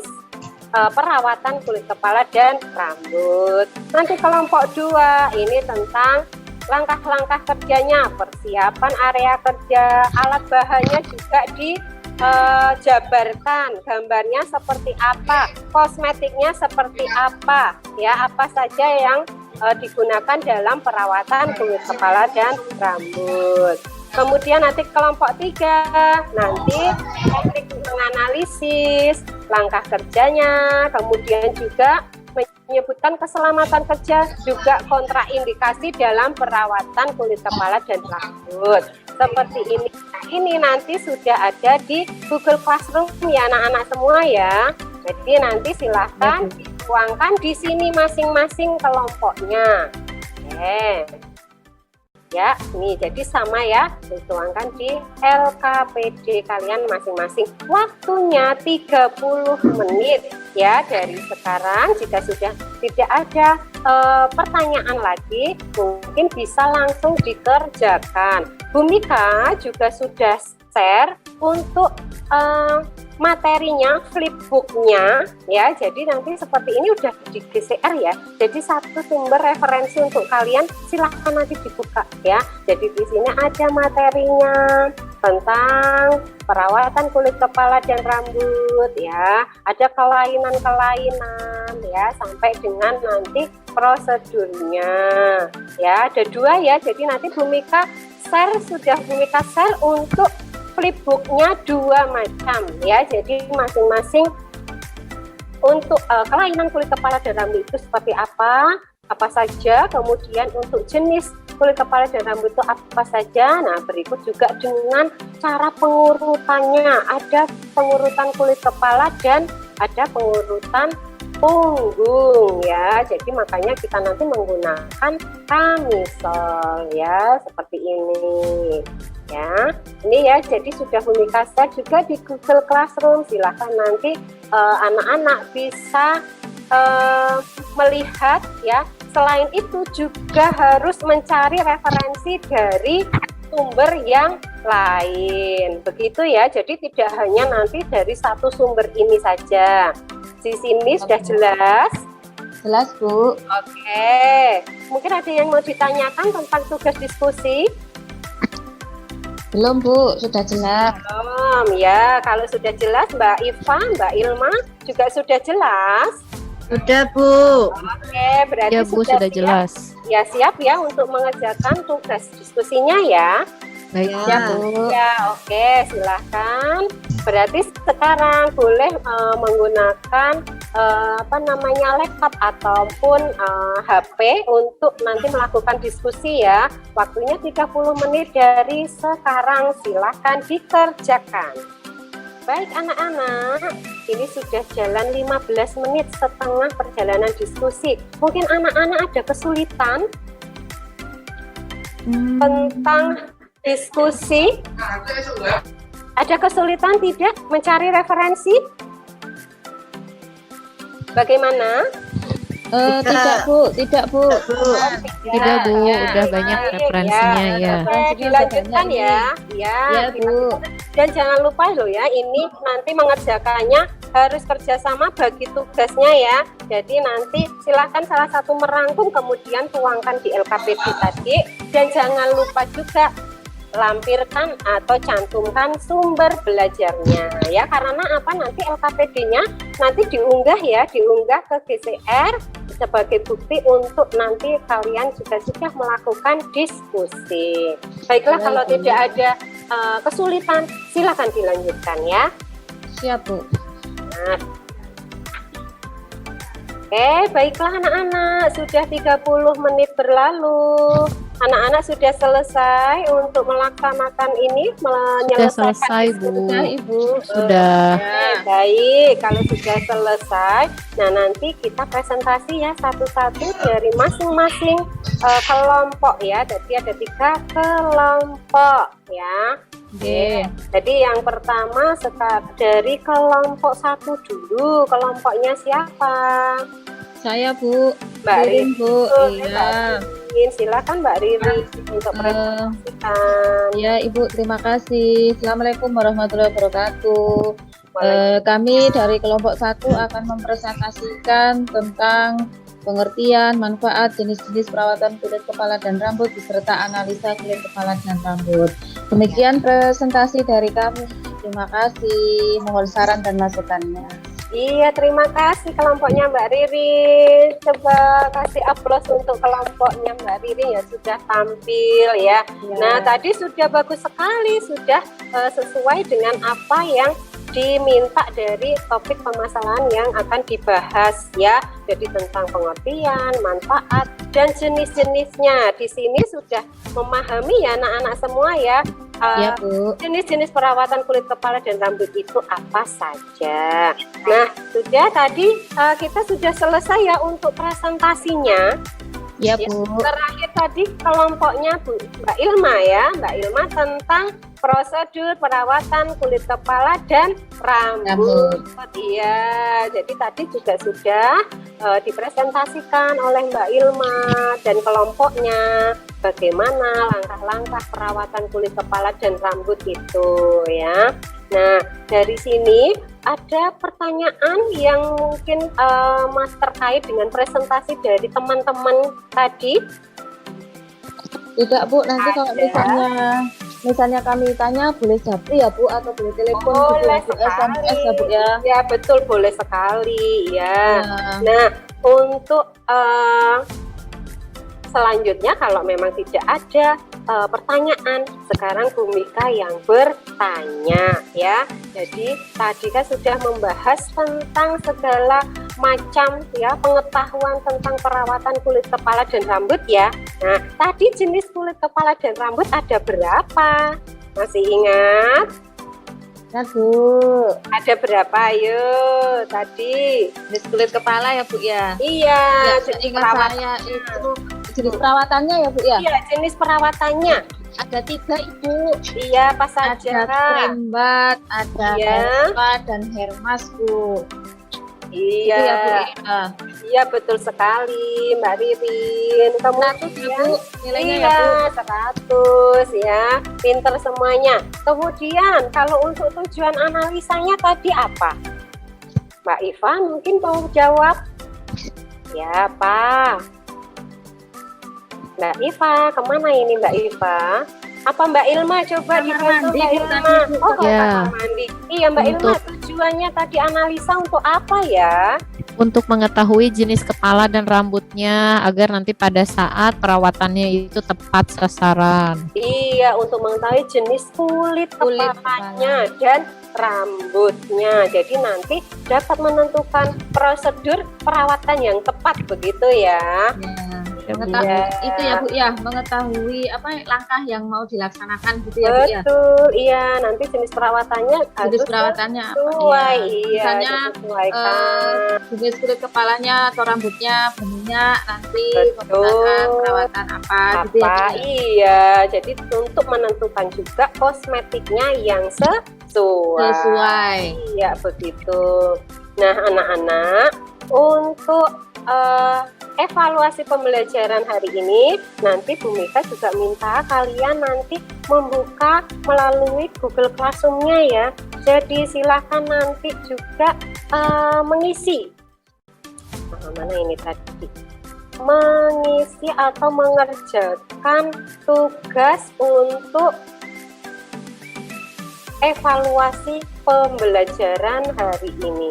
perawatan kulit kepala dan rambut. Nanti kelompok 2 ini tentang langkah-langkah kerjanya, persiapan area kerja, alat bahannya juga jabarkan, gambarnya seperti apa, kosmetiknya seperti apa, ya apa saja yang digunakan dalam perawatan kulit kepala dan rambut. Kemudian nanti kelompok 3 nanti teknik menganalisis langkah kerjanya, kemudian juga menyebutkan keselamatan kerja, juga kontraindikasi dalam perawatan kulit kepala dan rambut. Seperti ini. Nah, ini nanti sudah ada di Google Classroom ya anak-anak semua ya. Jadi nanti silahkan dituangkan di sini masing-masing kelompoknya. Oke. Ya, nih jadi sama ya, dituangkan di LKPD kalian masing-masing. Waktunya 30 menit ya dari sekarang. Jika sudah tidak ada pertanyaan lagi, mungkin bisa langsung dikerjakan. Bu Mika juga sudah share untuk materinya, flipbooknya ya, jadi nanti seperti ini udah di GCR ya, jadi satu sumber referensi untuk kalian, silahkan nanti dibuka ya. Jadi di sini ada materinya tentang perawatan kulit kepala dan rambut ya, ada kelainan-kelainan ya, sampai dengan nanti prosedurnya ya, ada 2 ya. Jadi nanti Bu Mika share untuk flipbooknya 2 macam ya, jadi masing-masing untuk kelainan kulit kepala dan rambut itu seperti apa saja, kemudian untuk jenis kulit kepala dan rambut itu apa saja. Nah, berikut juga dengan cara pengurutannya, ada pengurutan kulit kepala dan ada pengurutan punggung ya, jadi makanya kita nanti menggunakan kamisol ya, seperti ini ya. Ini ya, jadi sudah Bu Mika share juga di Google Classroom, silahkan nanti anak-anak bisa melihat ya. Selain itu juga harus mencari referensi dari sumber yang lain, begitu ya. Jadi tidak hanya nanti dari satu sumber ini saja. Di sini sudah jelas? Jelas, Bu. Oke. Mungkin ada yang mau ditanyakan tentang tugas diskusi? Belum, Bu, sudah jelas. Belum ya. Kalau sudah jelas, Mbak Iva, Mbak Ilma juga sudah jelas? Sudah, Bu. Oke, berarti Ya Bu, sudah siap. jelas. Ya, siap ya untuk mengerjakan tugas diskusinya ya. Baik, Ya. siap Bu. Ya, oke, silahkan. Berarti sekarang boleh menggunakan laptop ataupun HP untuk nanti melakukan diskusi ya. Waktunya 30 menit dari sekarang, silahkan dikerjakan. Baik anak-anak, ini sudah jalan 15 menit setengah perjalanan diskusi. Mungkin anak-anak ada kesulitan tentang diskusi? Ada kesulitan tidak mencari referensi? Bagaimana? Tidak, Bu. Tidak Bu, udah banyak referensinya ya. Oke, dilanjutkan ya. Ya, Bu. Dan jangan lupa loh ya, ini nanti mengerjakannya harus kerjasama bagi tugasnya ya. Jadi nanti silahkan salah satu merangkum kemudian tuangkan di LKPD tadi. Dan jangan lupa juga lampirkan atau cantumkan sumber belajarnya ya, karena apa, nanti LKPD-nya nanti diunggah ke GCR sebagai bukti untuk nanti kalian juga sudah melakukan diskusi. Baiklah, kalau tidak ada kesulitan silakan dilanjutkan ya. Siap, Bu. Nah, oke, baiklah anak-anak, sudah 30 menit berlalu. Anak-anak sudah selesai untuk melaksanakan ini, menyelesaikan selesai, Bu. Sudah, Ibu. Sudah. Baik, kalau sudah selesai, nah nanti kita presentasi ya satu-satu dari masing-masing kelompok ya. Jadi ada 3 kelompok ya. Oke. Jadi yang pertama dari kelompok 1 dulu, kelompoknya siapa? Saya, Bu. Mbak Ririn, Bu. Riri. Iya. Silakan Mbak Riri untuk presentasikan. Ya, Ibu, terima kasih. Assalamualaikum warahmatullahi wabarakatuh. Kami dari kelompok 1 akan mempresentasikan tentang pengertian, manfaat, jenis-jenis perawatan kulit kepala dan rambut beserta analisa kulit kepala dan rambut. Demikian presentasi dari kami. Terima kasih. Mohon saran dan masukannya. Iya, terima kasih kelompoknya Mbak Riri. Coba kasih aplaus untuk kelompoknya Mbak Riri ya, sudah tampil ya. Nah, tadi sudah bagus sekali, sudah sesuai dengan apa yang diminta dari topik permasalahan yang akan dibahas ya. Jadi tentang pengertian, manfaat, dan jenis-jenisnya. Di sini sudah memahami ya anak-anak semua ya. Ya, Bu. Jenis-jenis perawatan kulit kepala dan rambut itu apa saja. Nah, sudah tadi kita sudah selesai ya untuk presentasinya. Ya, Ya, Bu. terakhir tadi kelompoknya Mbak Ilma ya, Mbak Ilma tentang prosedur perawatan kulit kepala dan rambut. Iya, jadi tadi juga sudah dipresentasikan oleh Mbak Ilma dan kelompoknya bagaimana langkah-langkah perawatan kulit kepala dan rambut itu ya. Nah, dari sini ada pertanyaan yang mungkin Mas terkait dengan presentasi dari teman-teman tadi. Tidak, Bu, nanti kalau misalnya kami tanya boleh japri ya, Bu, atau boleh telepon Boleh gitu, sekali. SMS ya, Bu ya. Ya betul, boleh sekali ya. Ya. Nah, untuk selanjutnya kalau memang tidak ada pertanyaan, sekarang Bu Mika yang bertanya ya. Jadi tadi kan sudah membahas tentang segala macam ya pengetahuan tentang perawatan kulit kepala dan rambut ya. Nah, tadi jenis kulit kepala dan rambut ada berapa? Masih ingat? Nah, Bu, Ada berapa? Ayo tadi. jenis kulit kepala ya, Bu ya. Iya, Ya, jenis seingat perawatan. saya itu jenis perawatannya ya, Bu ya. Iya, jenis perawatannya. Ada 3, Ibu. Iya, apa Ada saja? krembat, ada Iya. hair spa dan hair mask, Bu. Iya, Itu ya, Bu ya. iya betul sekali, Mbak Ririn. 100 ya, Bu, nilainya ya, Iya, Bu. 100 ya, pinter semuanya. Kemudian kalau untuk tujuan analisanya tadi apa? Mbak Iva mungkin mau jawab? Ya, Pak. Mbak Iva, kemana ini Mbak Iva? Apa Mbak Ilma coba Kamar dibantu mandi, Mbak Bu, Ilma? tadi, Bu. Oh, ke Ya. kamar mandi. Iya Mbak Ilma, tujuannya tadi analisa untuk apa ya? Untuk mengetahui jenis kepala dan rambutnya agar nanti pada saat perawatannya itu tepat sasaran. Iya, untuk mengetahui jenis kulit Kulit kepalanya dan rambutnya. Jadi nanti dapat menentukan prosedur perawatan yang tepat begitu ya. Ya, mengetahui Iya. itu ya, Bu ya, mengetahui apa langkah yang mau dilaksanakan gitu ya, Bu ya. Betul, iya. Nanti jenis perawatannya Jenis harus perawatannya apa? sesuai, Iya. iya, Misalnya disesuaikan. jenis kulit kepalanya atau rambutnya berminyak, nanti Betul. menggunakan perawatan apa gitu ya, Apa? Bu ya. Iya, jadi untuk menentukan juga kosmetiknya yang Sesuai. Iya, begitu. Nah, anak-anak, untuk evaluasi pembelajaran hari ini, nanti Bu Mika juga minta kalian nanti membuka melalui Google Classroom-nya ya. Jadi silakan nanti juga mengisi. Nah, mana ini tadi? Mengisi atau mengerjakan tugas untuk evaluasi pembelajaran hari ini.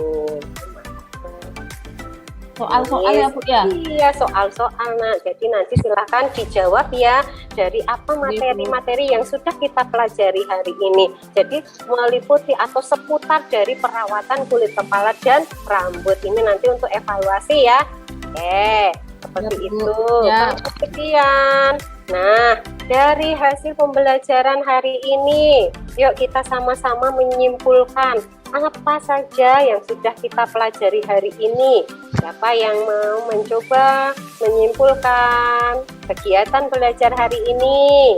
Soal-soal ya, Bu ya. Iya, soal-soal. Nah, jadi nanti silahkan dijawab ya dari apa materi-materi yang sudah kita pelajari hari ini. Jadi meliputi atau seputar dari perawatan kulit kepala dan rambut. Ini nanti untuk evaluasi ya. Seperti Ya, Bu. itu. Ya. Kemudian, nah, dari hasil pembelajaran hari ini, yuk kita sama-sama menyimpulkan apa saja yang sudah kita pelajari hari ini. Siapa yang mau mencoba menyimpulkan kegiatan belajar hari ini?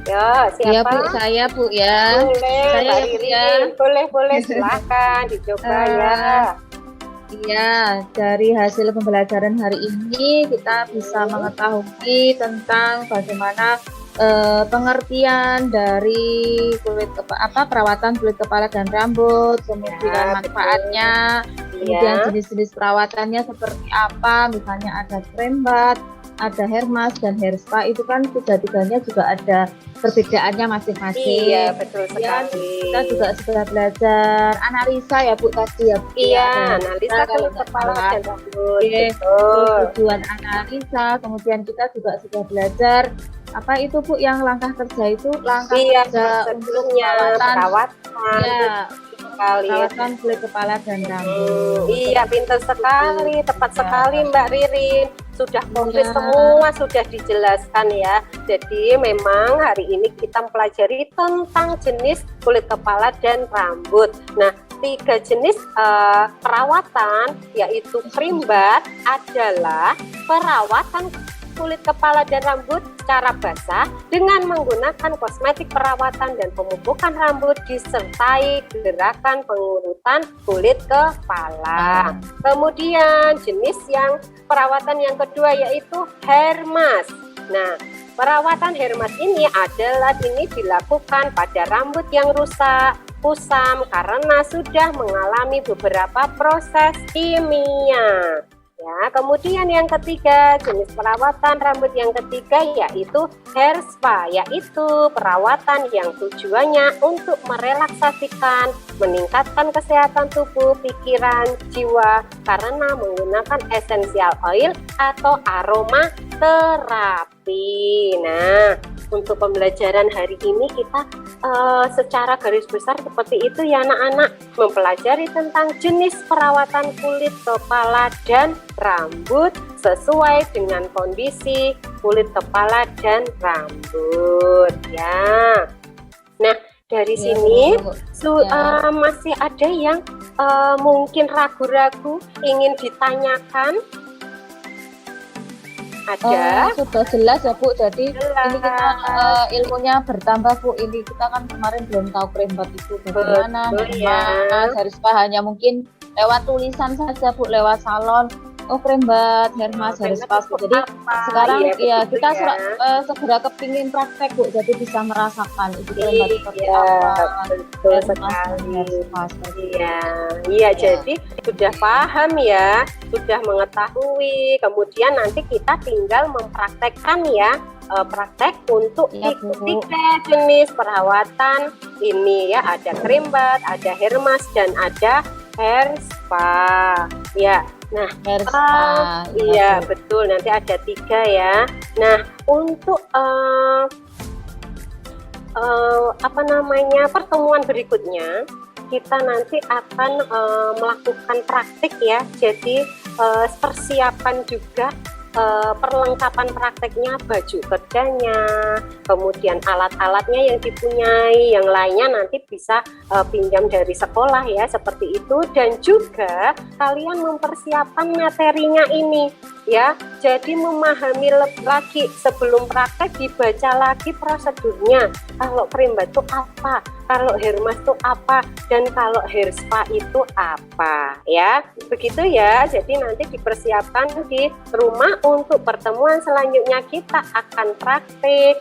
Ya, Iya, Bu, siapa? saya, Bu ya. Boleh, Saya Mbak ya, Bu, Ririn. ya. Boleh, silakan dicoba ya. Iya, dari hasil pembelajaran hari ini kita bisa mengetahui tentang bagaimana pengertian dari perawatan kulit kepala dan rambut, kemudian Ya, manfaatnya, kemudian Iya. jenis-jenis perawatannya seperti apa, misalnya ada krembat, ada hair mask dan hair spa, itu kan tiga-tiganya juga ada perbedaannya masing-masing. Iya, betul Kemudian sekali. kita juga sudah belajar analisa ya, Bu, tadi ya, Bu. Iya, Ya, analisa kalau kulit nggak kepala salah. dan rambut. Oke, Betul. tujuan analisa, kemudian kita juga sudah belajar apa itu, Bu, yang langkah kerja itu langkah Iya, kerja untuk prosedurnya perawatan ya, sekali. perawatan kulit kepala dan rambut. Iya, pintar sekali, tepat Ya. sekali Mbak Ririn. Sudah komplit Ya. semua, sudah dijelaskan ya. Jadi memang hari ini kita mempelajari tentang jenis kulit kepala dan rambut. Nah, ketiga jenis perawatan yaitu krimbat adalah perawatan kulit kepala dan rambut secara basah dengan menggunakan kosmetik perawatan dan pemupukan rambut disertai gerakan pengurutan kulit kepala. Kemudian jenis yang perawatan yang kedua yaitu hair mask. Nah, perawatan hair mask ini dilakukan pada rambut yang rusak, kusam karena sudah mengalami beberapa proses kimia. Ya, kemudian yang ketiga, jenis perawatan rambut yang ketiga yaitu hair spa, yaitu perawatan yang tujuannya untuk merelaksasikan, meningkatkan kesehatan tubuh, pikiran, jiwa karena menggunakan essential oil atau aroma terapi. Nah, untuk pembelajaran hari ini kita secara garis besar seperti itu ya anak-anak, mempelajari tentang jenis perawatan kulit kepala dan rambut sesuai dengan kondisi kulit kepala dan rambut ya. Nah, dari sini masih ada yang mungkin ragu-ragu ingin ditanyakan? Ada? Sudah jelas ya Bu, jadi ini kita ilmunya bertambah Bu. Ini kita kan kemarin belum tahu krimbat itu bagaimana, hair spa hanya mungkin lewat tulisan saja Bu, lewat salon. Oh, krimbat, hair mask, hair spa Bu. Jadi sekarang kita segera kepingin praktek Bu, jadi bisa merasakan itu krimbat seperti apa. Betul sekali. Iya, jadi sudah paham ya, sudah mengetahui. Kemudian nanti kita tinggal mempraktekkan ya, praktek untuk tiga jenis perawatan ini ya, ada krimbat, ada hair mask dan ada hair spa ya. Nah, hair spa, iya betul, nanti ada 3 ya. Nah, untuk pertemuan berikutnya kita nanti akan melakukan praktik ya. Jadi persiapan juga perlengkapan prakteknya, baju kerjanya, kemudian alat-alatnya yang dipunyai, yang lainnya nanti bisa pinjam dari sekolah ya, seperti itu. Dan juga kalian mempersiapkan materinya ini ya, jadi memahami lagi sebelum praktek, dibaca lagi prosedurnya. Kalau krimbat itu apa, kalau hair mask itu apa, dan kalau hair spa itu apa ya, begitu ya. Jadi nanti dipersiapkan di rumah. Untuk pertemuan selanjutnya kita akan praktik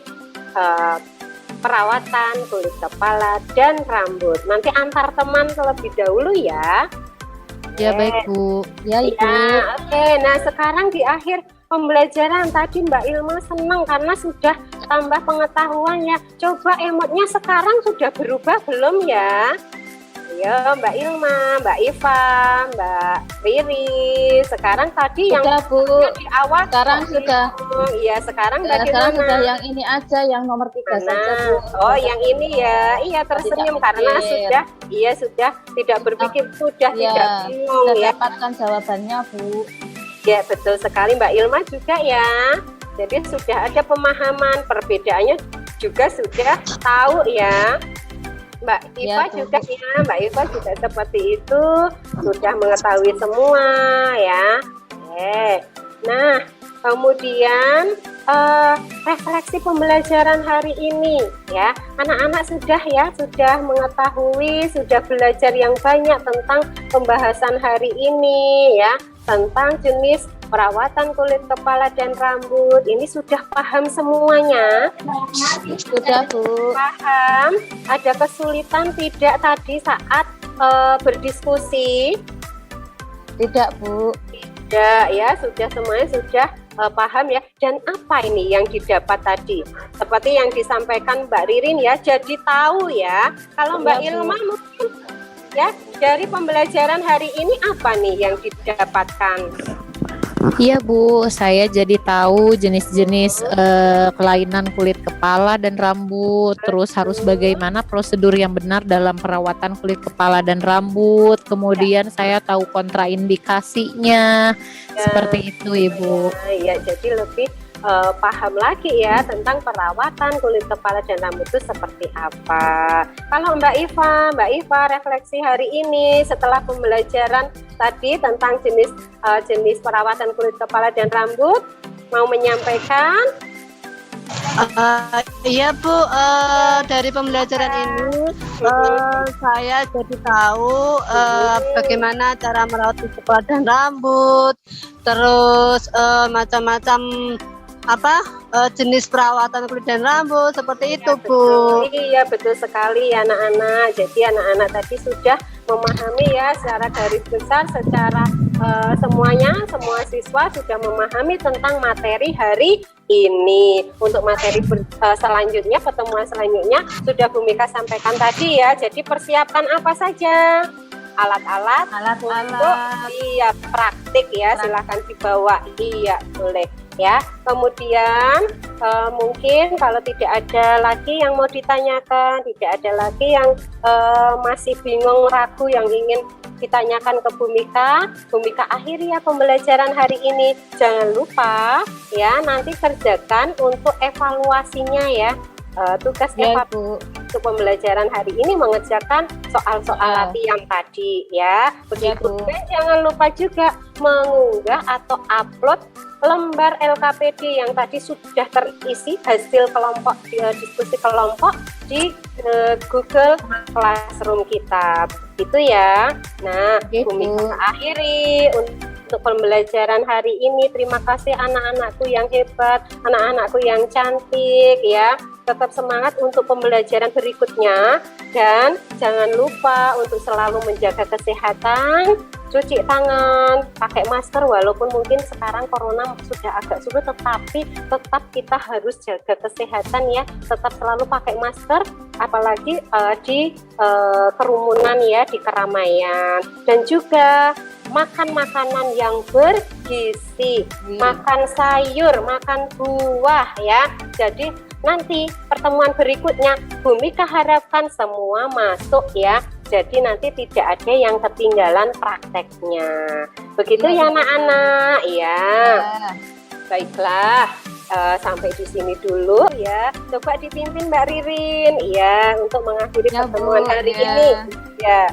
perawatan kulit kepala dan rambut. Nanti antar teman terlebih dahulu ya. Ya baik Bu. Ya Ibu. Ya, oke. Nah sekarang di akhir pembelajaran tadi Mbak Ilma senang karena sudah tambah pengetahuan ya. Coba emotnya sekarang sudah berubah belum ya? Ayo Mbak Ilma, Mbak Iva, Mbak Riri. Sekarang tadi sudah, yang Bu. Di awal sekarang sudah. Iya, sekarang sekarang bagaimana? Sudah yang ini aja, yang nomor 3 saja Bu. Oh, yang ini ya. Iya, tersenyum karena sudah tidak berpikir, sudah tidak bingung sudah ya. dapatkan jawabannya Bu. Ya, betul sekali Mbak Ilma juga ya. Jadi sudah ada pemahaman, perbedaannya juga sudah tahu ya. Mbak Iva juga ya, Mbak Iva juga seperti itu, sudah mengetahui semua ya. Nah, kemudian refleksi pembelajaran hari ini ya, anak-anak sudah mengetahui, sudah belajar yang banyak tentang pembahasan hari ini ya, tentang jenis perawatan kulit kepala dan rambut. Ini sudah paham semuanya? Sudah Bu. Paham? Ada kesulitan tidak tadi saat berdiskusi? Tidak Bu. Tidak ya, semuanya sudah paham ya. Dan apa ini yang didapat tadi? Seperti yang disampaikan Mbak Ririn ya, jadi tahu ya. Kalau Mbak Ilma mungkin ya, dari pembelajaran hari ini apa nih yang didapatkan? Iya Bu, saya jadi tahu jenis-jenis kelainan kulit kepala dan rambut, terus harus bagaimana prosedur yang benar dalam perawatan kulit kepala dan rambut. Kemudian saya tahu kontraindikasinya, seperti itu Ibu. Ya, jadi lebih paham lagi ya tentang perawatan kulit kepala dan rambut itu seperti apa. Kalau Mbak Iva refleksi hari ini setelah pembelajaran tadi tentang jenis perawatan kulit kepala dan rambut, mau menyampaikan? Iya Bu, dari pembelajaran ini saya jadi tahu bagaimana cara merawat kulit kepala dan rambut, terus macam-macam jenis perawatan kulit dan rambut seperti itu Bu. Iya betul sekali anak-anak. Jadi anak-anak tadi sudah memahami ya secara garis besar, secara semua siswa sudah memahami tentang materi hari ini. Untuk materi selanjutnya, pertemuan selanjutnya sudah Bu Mika sampaikan tadi ya. Jadi persiapkan apa saja? Alat-alat untuk praktik ya, silahkan dibawa. Iya boleh ya. Kemudian mungkin kalau tidak ada lagi yang mau ditanyakan, tidak ada lagi yang masih bingung, ragu, yang ingin ditanyakan ke Bu Mika akhiri ya pembelajaran hari ini. Jangan lupa ya nanti kerjakan untuk evaluasinya ya. Tugas evaluasi untuk pembelajaran hari ini mengerjakan soal-soal latihan tadi ya. Begitu. Dan jangan lupa juga mengunggah atau upload lembar LKPD yang tadi sudah terisi hasil kelompok diskusi kelompok di Google Classroom kita. Gitu ya. Nah, Bu Mika akhiri untuk pembelajaran hari ini. Terima kasih anak-anakku yang hebat, anak-anakku yang cantik ya. Tetap semangat untuk pembelajaran berikutnya dan jangan lupa untuk selalu menjaga kesehatan, cuci tangan, pakai masker walaupun mungkin sekarang corona sudah agak surut, tetapi tetap kita harus jaga kesehatan ya, tetap selalu pakai masker apalagi di kerumunan ya, di keramaian, dan juga makan makanan yang bergizi, makan sayur, makan buah ya. Jadi nanti pertemuan berikutnya Bu Mika harapkan semua masuk ya. Jadi nanti tidak ada yang ketinggalan prakteknya. Begitu ya anak-anak ya. Baiklah, sampai di sini dulu ya. Coba dipimpin Mbak Ririn ya untuk mengakhiri pertemuan hari ini. Ya.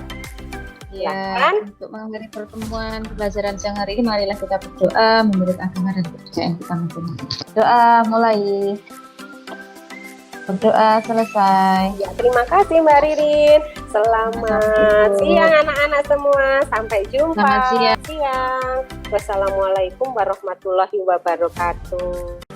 Ya, untuk mengakhiri pertemuan pembelajaran siang hari ini, marilah kita berdoa menurut agama dan kepercayaan kita masing-masing. Doa mulai. Berdoa selesai. Ya, terima kasih Mbak Ririn. Selamat siang anak-anak semua. Sampai jumpa. Selamat siang. Wassalamualaikum warahmatullahi wabarakatuh.